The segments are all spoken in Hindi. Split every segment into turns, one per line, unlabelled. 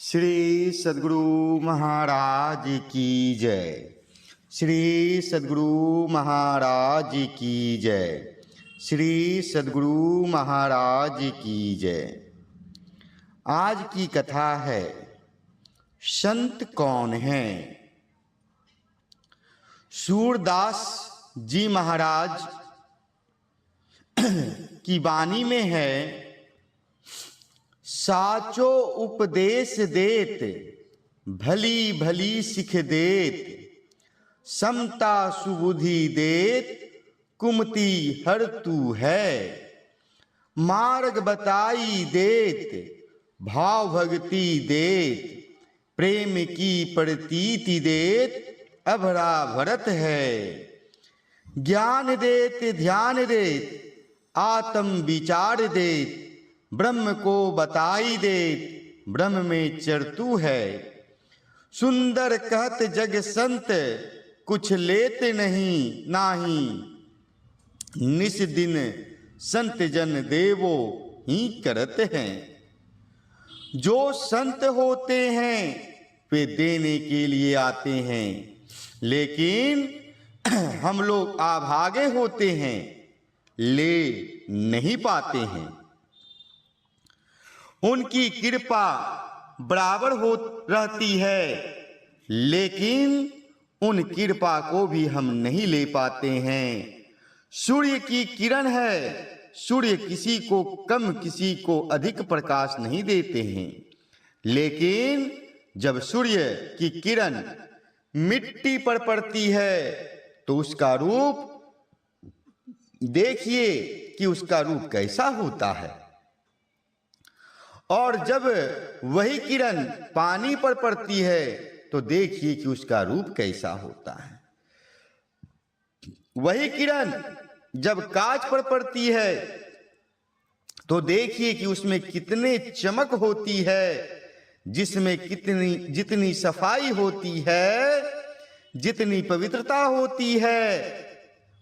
श्री सद्गुरु महाराज की जय। श्री सद्गुरु महाराज की जय। श्री सद्गुरु महाराज की जय। आज की कथा है संत कौन है। सूरदास जी महाराज की वाणी में है, साचो उपदेश देत भली भली सिख देत, समता सुबुद्धि देत कुमति हर तू है, मार्ग बताई देत भाव भक्ति देत, प्रेम की प्रतीति देत अभरा भरत है, ज्ञान देत ध्यान देत आत्म विचार देत, ब्रह्म को बताई देत ब्रह्म में चरतू है, सुंदर कहत जग संत कुछ लेते नहीं नाही, निस दिन संत जन देवो ही करते हैं। जो संत होते हैं वे देने के लिए आते हैं, लेकिन हम लोग अभागे होते हैं, ले नहीं पाते हैं। उनकी कृपा बराबर हो रहती है, लेकिन उन कृपा को भी हम नहीं ले पाते हैं। सूर्य की किरण है, सूर्य किसी को कम किसी को अधिक प्रकाश नहीं देते हैं, लेकिन जब सूर्य की किरण मिट्टी पर पड़ती है तो उसका रूप देखिए कि उसका रूप कैसा होता है, और जब वही किरण पानी पर पड़ती है तो देखिए कि उसका रूप कैसा होता है। वही किरण जब कांच पर पड़ती है तो देखिए कि उसमें कितने चमक होती है, जिसमें जितनी सफाई होती है, जितनी पवित्रता होती है,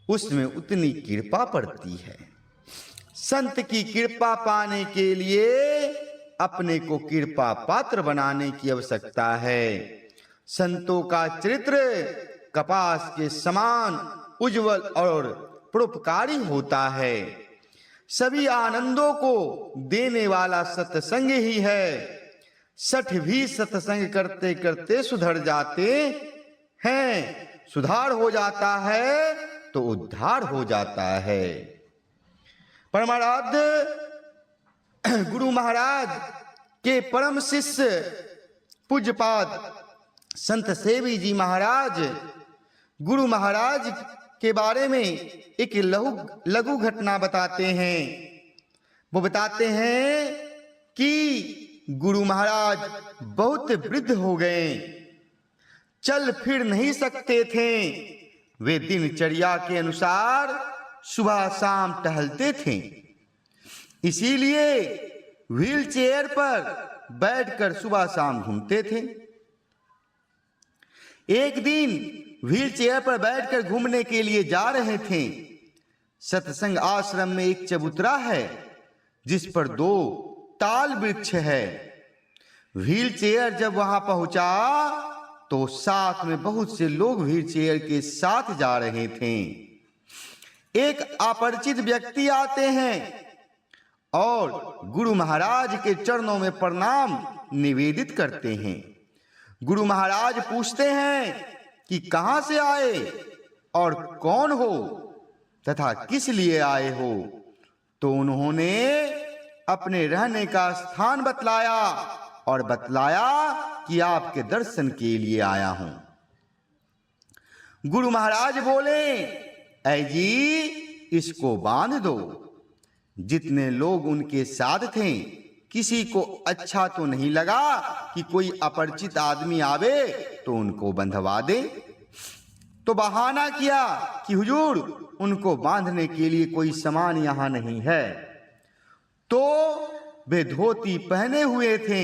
उसमें उतनी कृपा पड़ती है। संत की कृपा पाने के लिए अपने को कृपा पात्र बनाने की आवश्यकता है। संतों का चरित्र कपास के समान उज्जवल और परोपकारी होता है। सभी आनंदों को देने वाला सत्संग ही है। सठ भी सत्संग करते करते सुधर जाते हैं, सुधार हो जाता है तो उद्धार हो जाता है। परमाराध्य गुरु महाराज के परम शिष्य पूज्यपाद संत सेवी जी महाराज गुरु महाराज के बारे में एक लघु घटना बताते हैं। वो बताते हैं कि गुरु महाराज बहुत वृद्ध हो गए, चल फिर नहीं सकते थे। वे दिनचर्या के अनुसार सुबह शाम टहलते थे, इसीलिए व्हील चेयर पर बैठकर सुबह शाम घूमते थे। एक दिन व्हील चेयर पर बैठकर घूमने के लिए जा रहे थे। सत्संग आश्रम में एक चबूतरा है जिस पर 2 ताल वृक्ष है। व्हील चेयर जब वहां पहुंचा तो साथ में बहुत से लोग व्हील चेयर के साथ जा रहे थे। एक अपरिचित व्यक्ति आते हैं और गुरु महाराज के चरणों में प्रणाम निवेदित करते हैं। गुरु महाराज पूछते हैं कि कहां से आए और कौन हो तथा किस लिए आए हो। तो उन्होंने अपने रहने का स्थान बतलाया और बतलाया कि आपके दर्शन के लिए आया हूं। गुरु महाराज बोले, ऐ जी इसको बांध दो। जितने लोग उनके साथ थे किसी को अच्छा तो नहीं लगा कि कोई अपरिचित आदमी आवे तो उनको बंधवा दे। तो बहाना किया कि हुजूर उनको बांधने के लिए कोई सामान यहां नहीं है। तो वे धोती पहने हुए थे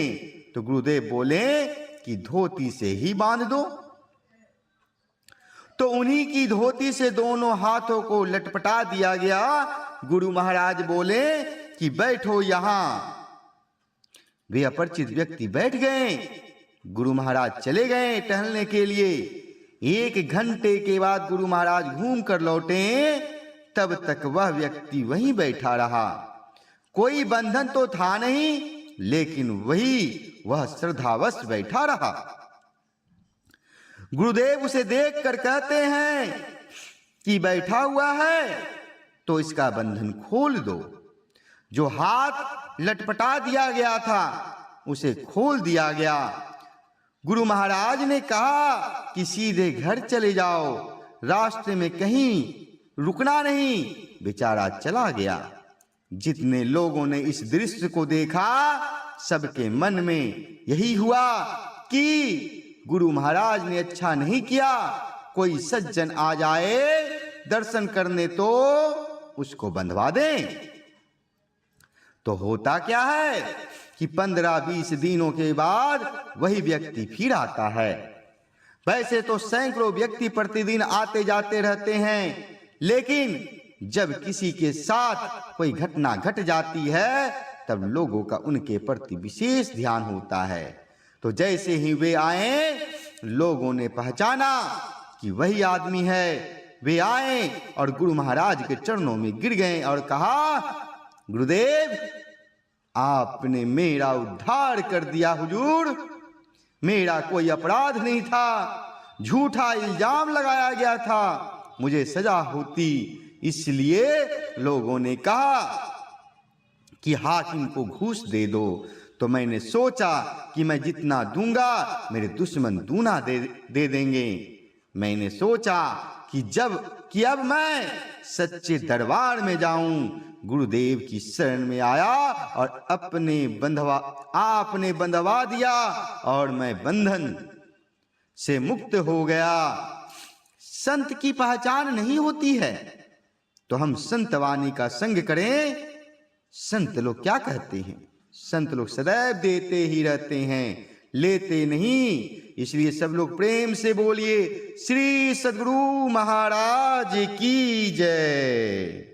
तो गुरुदेव बोले कि धोती से ही बांध दो। तो उन्हीं की धोती से दोनों हाथों को लटपटा दिया गया। गुरु महाराज बोले कि बैठो यहां। वे अपरिचित व्यक्ति बैठ गए। गुरु महाराज चले गए टहलने के लिए। 1 घंटे के बाद गुरु महाराज घूम कर लौटे, तब तक वह व्यक्ति वहीं बैठा रहा। कोई बंधन तो था नहीं, लेकिन वह श्रद्धावश बैठा रहा। गुरुदेव उसे देखकर कहते हैं कि बैठा हुआ है तो इसका बंधन खोल दो। जो हाथ लटपटा दिया गया था उसे खोल दिया गया। गुरु महाराज ने कहा कि सीधे घर चले जाओ, रास्ते में कहीं रुकना नहीं। बेचारा चला गया। जितने लोगों ने इस दृश्य को देखा, सबके मन में यही हुआ कि गुरु महाराज ने अच्छा नहीं किया। कोई सज्जन आ जाए दर्शन करने तो उसको बंधवा दें। तो होता क्या है कि 15-20 दिनों के बाद वही व्यक्ति फिर आता है। वैसे तो सैकड़ों व्यक्ति प्रतिदिन आते जाते रहते हैं, लेकिन जब किसी के साथ कोई घटना घट जाती है तब लोगों का उनके प्रति विशेष ध्यान होता है। तो जैसे ही वे आए, लोगों ने पहचाना कि वही आदमी है। वे आए और गुरु महाराज के चरणों में गिर गए और कहा, गुरुदेव आपने मेरा उद्धार कर दिया हुजूर। मेरा कोई अपराध नहीं था, झूठा इल्जाम लगाया गया था, मुझे सजा होती। इसलिए लोगों ने कहा कि हाकिम को घूस दे दो। तो मैंने सोचा कि मैं जितना दूंगा मेरे दुश्मन दूना दे देंगे। मैंने सोचा कि अब मैं सच्चे दरबार में जाऊं। गुरुदेव की शरण में आया और आपने बंधवा दिया और मैं बंधन से मुक्त हो गया। संत की पहचान नहीं होती है तो हम संत वाणी का संग करें। संत लोग क्या कहते हैं? संत लोग सदैव देते ही रहते हैं, लेते नहीं। इसलिए सब लोग प्रेम से बोलिए, श्री सद्गुरु महाराज की जय।